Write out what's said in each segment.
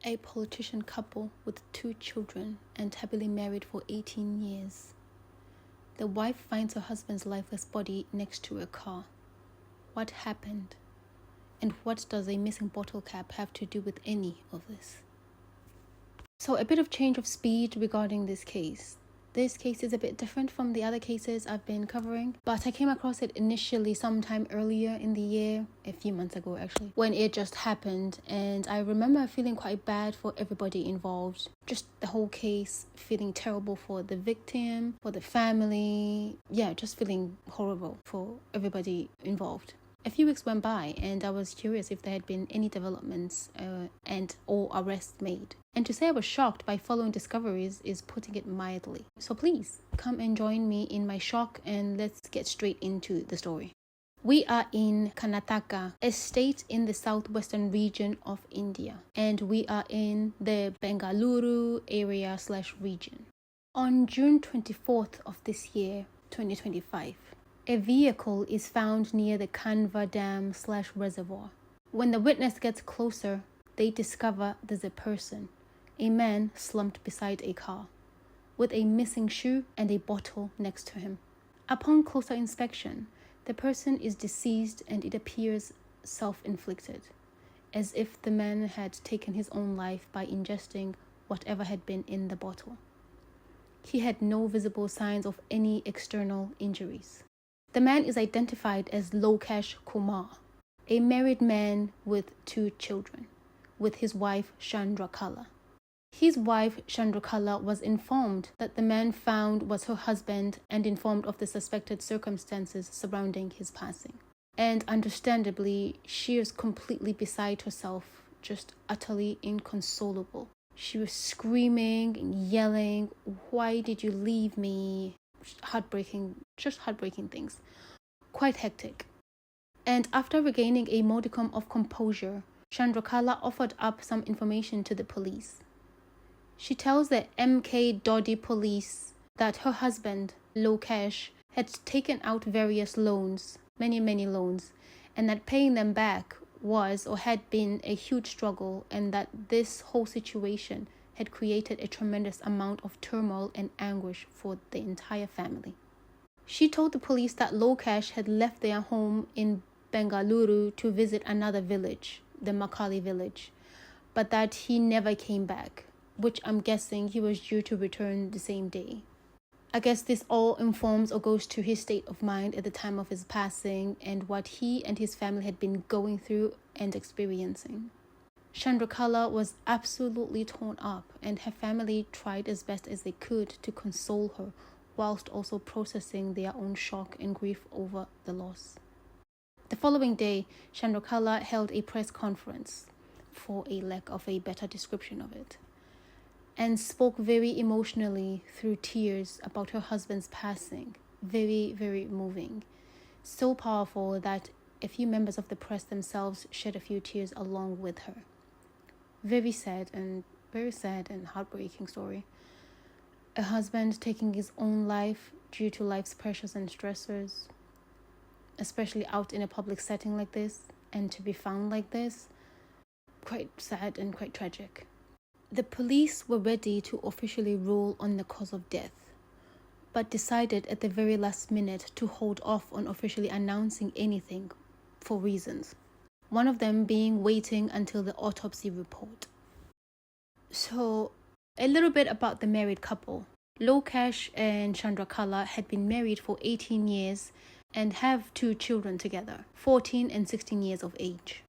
A politician couple with 2 children and happily married for 18 years. The wife finds her husband's lifeless body next to a car. What happened? And what does a missing bottle cap have to do with any of this? So a bit of change of speed regarding this case. This case is a bit different from the other cases I've been covering, but I came across it initially sometime earlier in the year, a few months ago actually, when it just happened, and I remember feeling quite bad for everybody involved. Just the whole case, feeling terrible for the victim, for the family, just feeling horrible for everybody involved. A few weeks went by and I was curious if there had been any developments and or arrests made. And to say I was shocked by following discoveries is putting it mildly. So please, come and join me in my shock and let's get straight into the story. We are in Karnataka, a state in the southwestern region of India, and we are in the Bengaluru area/region. On June 24th of this year, 2025, a vehicle is found near the Kanva Dam/reservoir. When the witness gets closer, they discover there's a person, a man slumped beside a car, with a missing shoe and a bottle next to him. Upon closer inspection, the person is deceased and it appears self-inflicted, as if the man had taken his own life by ingesting whatever had been in the bottle. He had no visible signs of any external injuries. The man is identified as Lokesh Kumar, a married man with 2 children, with his wife Chandrakala. His wife Chandrakala was informed that the man found was her husband and informed of the suspected circumstances surrounding his passing. And understandably, she was completely beside herself, just utterly inconsolable. She was screaming and yelling, "Why did you leave me?" Heartbreaking things. Quite hectic. And after regaining a modicum of composure, Chandrakala offered up some information to the police. She tells the MK Dodi police that her husband, Lokesh, had taken out various loans, many loans, and that paying them back was or had been a huge struggle, and that this whole situation had created a tremendous amount of turmoil and anguish for the entire family. She told the police that Lokesh had left their home in Bengaluru to visit another village, the Makali village, but that he never came back, which I'm guessing he was due to return the same day. I guess this all informs or goes to his state of mind at the time of his passing and what he and his family had been going through and experiencing. Chandrakala was absolutely torn up, and her family tried as best as they could to console her, whilst also processing their own shock and grief over the loss. The following day, Chandrakala held a press conference, for a lack of a better description of it, and spoke very emotionally through tears about her husband's passing. Very, very moving. So powerful that a few members of the press themselves shed a few tears along with her. Very sad and heartbreaking story. A husband taking his own life due to life's pressures and stressors, especially out in a public setting like this, and to be found like this, quite sad and quite tragic. The police were ready to officially rule on the cause of death, but decided at the very last minute to hold off on officially announcing anything for reasons. One of them being waiting until the autopsy report. So, a little bit about the married couple. Lokesh and Chandrakala had been married for 18 years and have 2 children together, 14 and 16 years of age.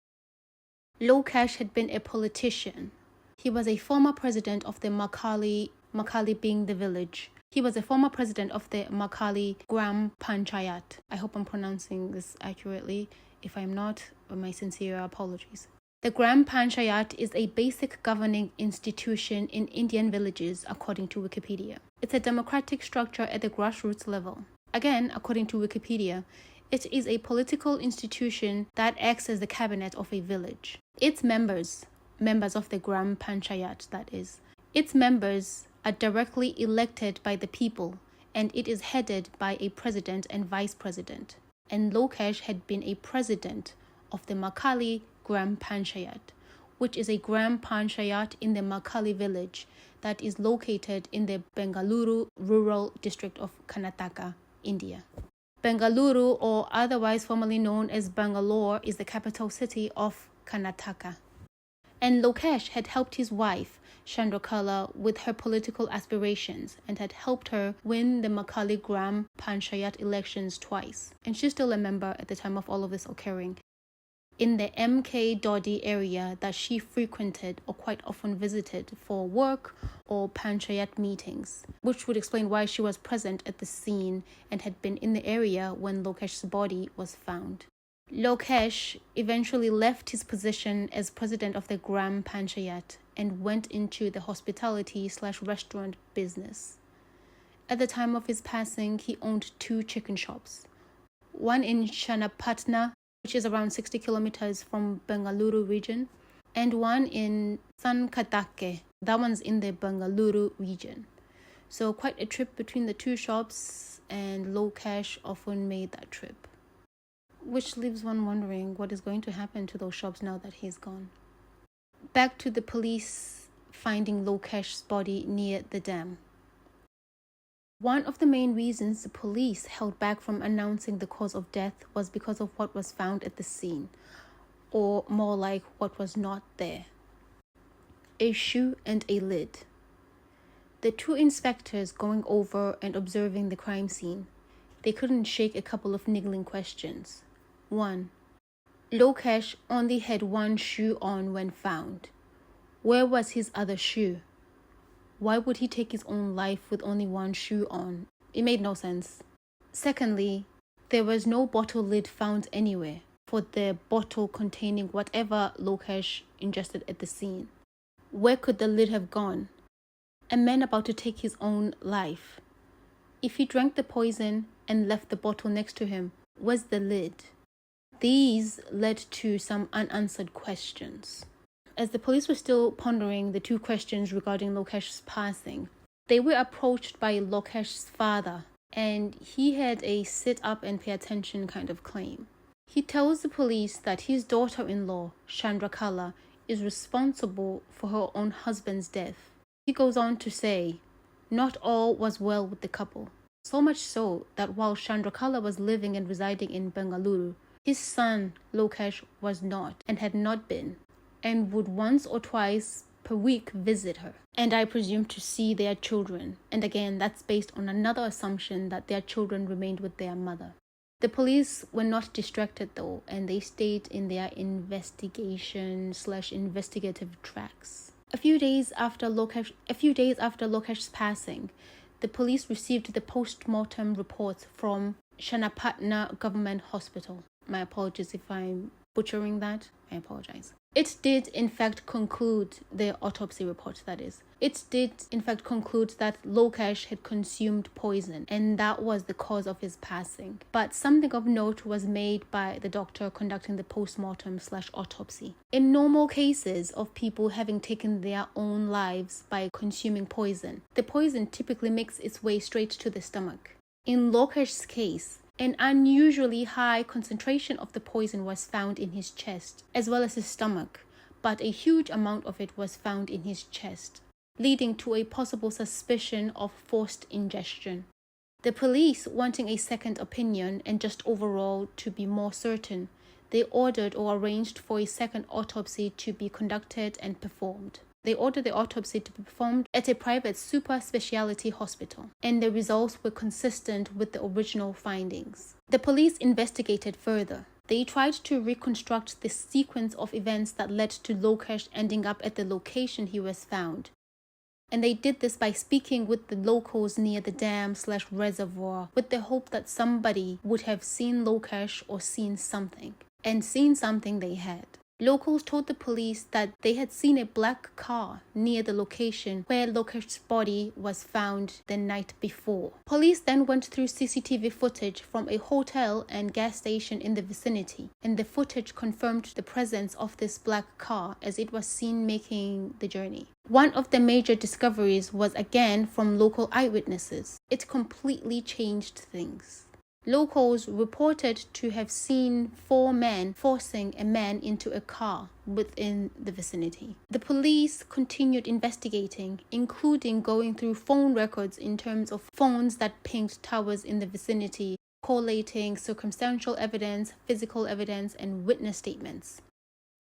Lokesh had been a politician. He was a former president of the Makali being the village. He was a former president of the Makali Gram Panchayat. I hope I'm pronouncing this accurately. If I'm not, my sincere apologies. The Gram Panchayat is a basic governing institution in Indian villages, according to Wikipedia. It's a democratic structure at the grassroots level. Again, according to Wikipedia, it is a political institution that acts as the cabinet of a village. Its members of the Gram Panchayat, that is, its members are directly elected by the people, and it is headed by a president and vice president. And Lokesh had been a president of the Makali Gram Panchayat, which is a gram panchayat in the Makali village that is located in the Bengaluru rural district of Karnataka, India. Bengaluru, or otherwise formerly known as Bangalore, is the capital city of Karnataka. And Lokesh had helped his wife, Chandrakala, with her political aspirations and had helped her win the Makali Gram Panchayat elections twice. And she's still a member at the time of all of this occurring in the MK Dodi area that she frequented or quite often visited for work or Panchayat meetings, which would explain why she was present at the scene and had been in the area when Lokesh's body was found. Lokesh eventually left his position as president of the Gram Panchayat and went into the hospitality/restaurant business. At the time of his passing, he owned 2 chicken shops, one in Chanapatna, which is around 60 kilometers from Bengaluru region, and one in Sankatake, that one's in the Bengaluru region. So quite a trip between the 2 shops, and Lokesh often made that trip. Which leaves one wondering what is going to happen to those shops now that he's gone. Back to the police finding Lokesh's body near the dam. One of the main reasons the police held back from announcing the cause of death was because of what was found at the scene, or more like what was not there. A shoe and a lid. The 2 inspectors going over and observing the crime scene, they couldn't shake a couple of niggling questions. 1. Lokesh only had 1 shoe on when found. Where was his other shoe? Why would he take his own life with only 1 shoe on? It made no sense. Secondly, there was no bottle lid found anywhere for the bottle containing whatever Lokesh ingested at the scene. Where could the lid have gone? A man about to take his own life. If he drank the poison and left the bottle next to him, where's the lid? These led to some unanswered questions. As the police were still pondering the 2 questions regarding Lokesh's passing, they were approached by Lokesh's father, and he had a sit up and pay attention kind of claim. He tells the police that his daughter-in-law, Chandrakala, is responsible for her own husband's death. He goes on to say, not all was well with the couple, so much so that while Chandrakala was living and residing in Bengaluru, his son, Lokesh, was not and had not been, and would once or twice per week visit her, and I presume to see their children. And again, that's based on another assumption that their children remained with their mother. The police were not distracted though, and they stayed in their investigation/investigative tracks. A few days after Lokesh's passing, the police received the post-mortem report from Chanapatna Government Hospital. My apologies if I'm butchering that. I apologize. It did in fact conclude, the autopsy report that is, it did in fact conclude that Lokesh had consumed poison and that was the cause of his passing. But something of note was made by the doctor conducting the post-mortem/autopsy. In normal cases of people having taken their own lives by consuming poison, the poison typically makes its way straight to the stomach. In Lokesh's case, an unusually high concentration of the poison was found in his chest, as well as his stomach, but a huge amount of it was found in his chest, leading to a possible suspicion of forced ingestion. The police, wanting a second opinion and just overall to be more certain, they ordered or arranged for a second autopsy to be conducted and performed. They ordered the autopsy to be performed at a private super specialty hospital, and the results were consistent with the original findings. The police investigated further. They tried to reconstruct the sequence of events that led to Lokesh ending up at the location he was found. And they did this by speaking with the locals near the dam/reservoir with the hope that somebody would have seen Lokesh or seen something. And seen something they had. Locals told the police that they had seen a black car near the location where Lokesh's body was found the night before. Police then went through CCTV footage from a hotel and gas station in the vicinity, and the footage confirmed the presence of this black car as it was seen making the journey. One of the major discoveries was again from local eyewitnesses. It completely changed things. Locals reported to have seen 4 men forcing a man into a car within the vicinity. The police continued investigating, including going through phone records in terms of phones that pinged towers in the vicinity, collating circumstantial evidence, physical evidence, and witness statements.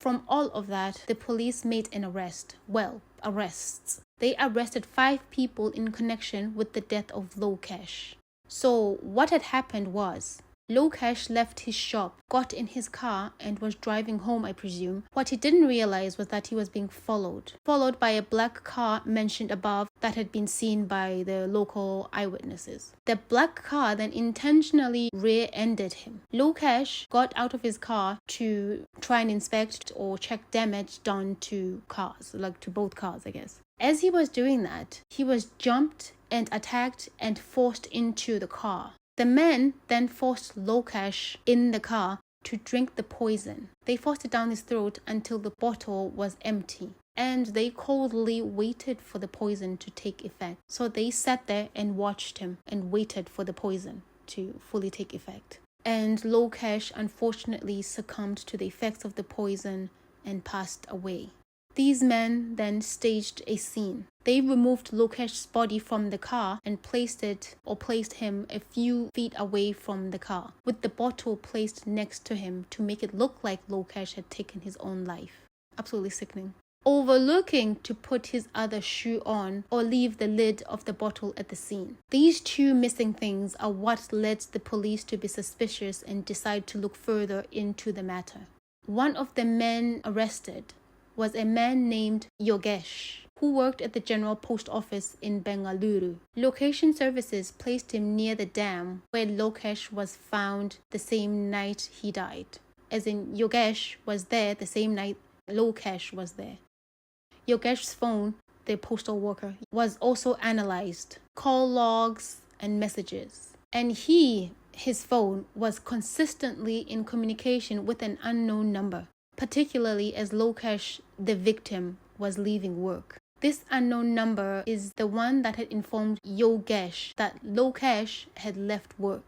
From all of that, the police made an arrest. Well, arrests. They arrested 5 people in connection with the death of Lokesh. So what had happened was, Lokesh left his shop, got in his car, and was driving home, I presume. What he didn't realize was that he was being followed by a black car mentioned above that had been seen by the local eyewitnesses. The black car then intentionally rear-ended him. Lokesh got out of his car to try and inspect or check damage done to cars, like to both cars, I guess. As he was doing that, he was jumped and attacked and forced into the car. The men then forced Lokesh in the car to drink the poison. They forced it down his throat until the bottle was empty, and they coldly waited for the poison to take effect. So they sat there and watched him and waited for the poison to fully take effect. And Lokesh unfortunately succumbed to the effects of the poison and passed away. These men then staged a scene. They removed Lokesh's body from the car and placed him a few feet away from the car, with the bottle placed next to him to make it look like Lokesh had taken his own life. Absolutely sickening. Overlooking to put his other shoe on or leave the lid of the bottle at the scene. These 2 missing things are what led the police to be suspicious and decide to look further into the matter. One of the men arrested was a man named Lokesh, who worked at the General Post Office in Bengaluru. Location services placed him near the dam where Lokesh was found the same night he died. As in, Lokesh was there the same night Lokesh was there. Lokesh's phone, the postal worker, was also analyzed. Call logs and messages. And his phone was consistently in communication with an unknown number, particularly as Lokesh, the victim, was leaving work. This unknown number is the one that had informed Lokesh that Lokesh had left work,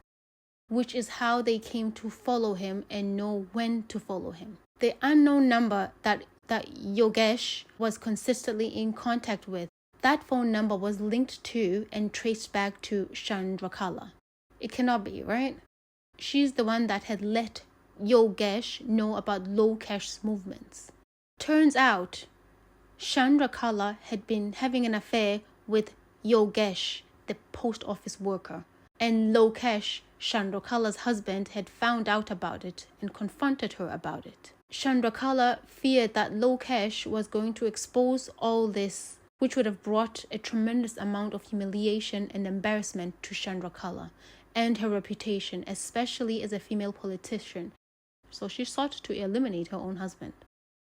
which is how they came to follow him and know when to follow him. The unknown number that Lokesh was consistently in contact with, that phone number was linked to and traced back to Chandrakala. It cannot be, right? She's the one that had let Lokesh know about Lokesh's movements. Turns out, Chandrakala had been having an affair with Lokesh, the post office worker, and Lokesh, Chandrakala's husband, had found out about it and confronted her about it. Chandrakala feared that Lokesh was going to expose all this, which would have brought a tremendous amount of humiliation and embarrassment to Chandrakala and her reputation, especially as a female politician. So she sought to eliminate her own husband.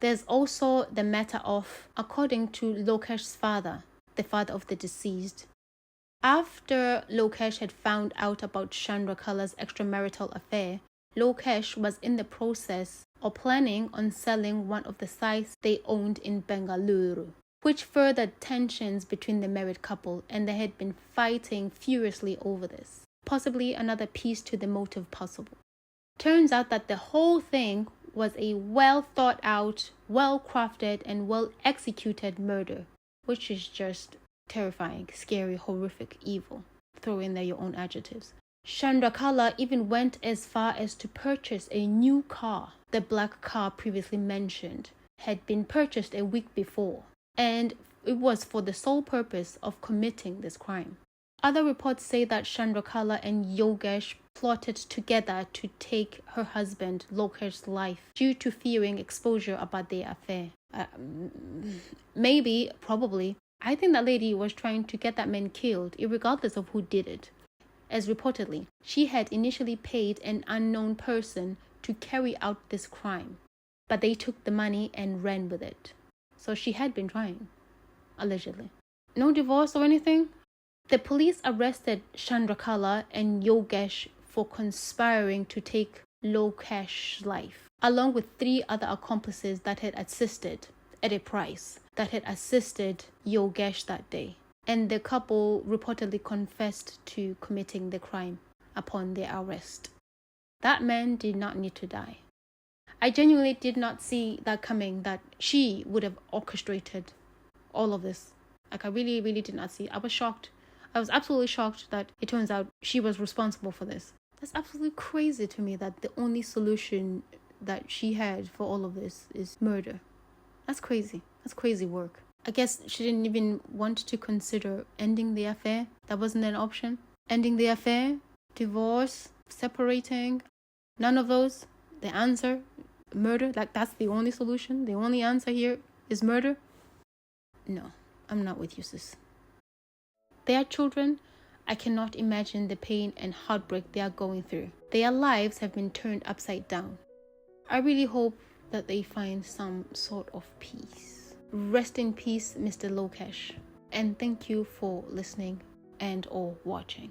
There's also the matter of, according to Lokesh's father, the father of the deceased, after Lokesh had found out about Chandrakala's extramarital affair, Lokesh was in the process or planning on selling one of the sites they owned in Bengaluru, which furthered tensions between the married couple, and they had been fighting furiously over this. Possibly another piece to the motive puzzle. Turns out that the whole thing was a well thought out, well crafted, and well executed murder, which is just terrifying, scary, horrific, evil. Throw in there your own adjectives. Chandrakala even went as far as to purchase a new car. The black car previously mentioned had been purchased a week before, and it was for the sole purpose of committing this crime. Other reports say that Chandrakala and Lokesh plotted together to take her husband Lokesh's life due to fearing exposure about their affair. Maybe, probably. I think that lady was trying to get that man killed, regardless of who did it. As reportedly, she had initially paid an unknown person to carry out this crime, but they took the money and ran with it. So she had been trying, allegedly. No divorce or anything? The police arrested Chandrakala and Lokesh for conspiring to take Lokesh's life, along with 3 other accomplices that had assisted at a price, that had assisted Lokesh that day. And the couple reportedly confessed to committing the crime. upon their arrest. That man did not need to die. I genuinely did not see that coming, that she would have orchestrated all of this. Like, I really, really did not see. I was shocked. I was absolutely shocked that it turns out she was responsible for this. That's absolutely crazy to me, that the only solution that she had for all of this is murder. That's crazy. That's crazy work. I guess she didn't even want to consider ending the affair. That wasn't an option. Ending the affair, divorce, separating, none of those. The answer, murder. Like, that's the only solution. The only answer here is murder. No, I'm not with you, sis. Their children, I cannot imagine the pain and heartbreak they are going through. Their lives have been turned upside down. I really hope that they find some sort of peace. Rest in peace, Mr. Lokesh. And thank you for listening and or watching.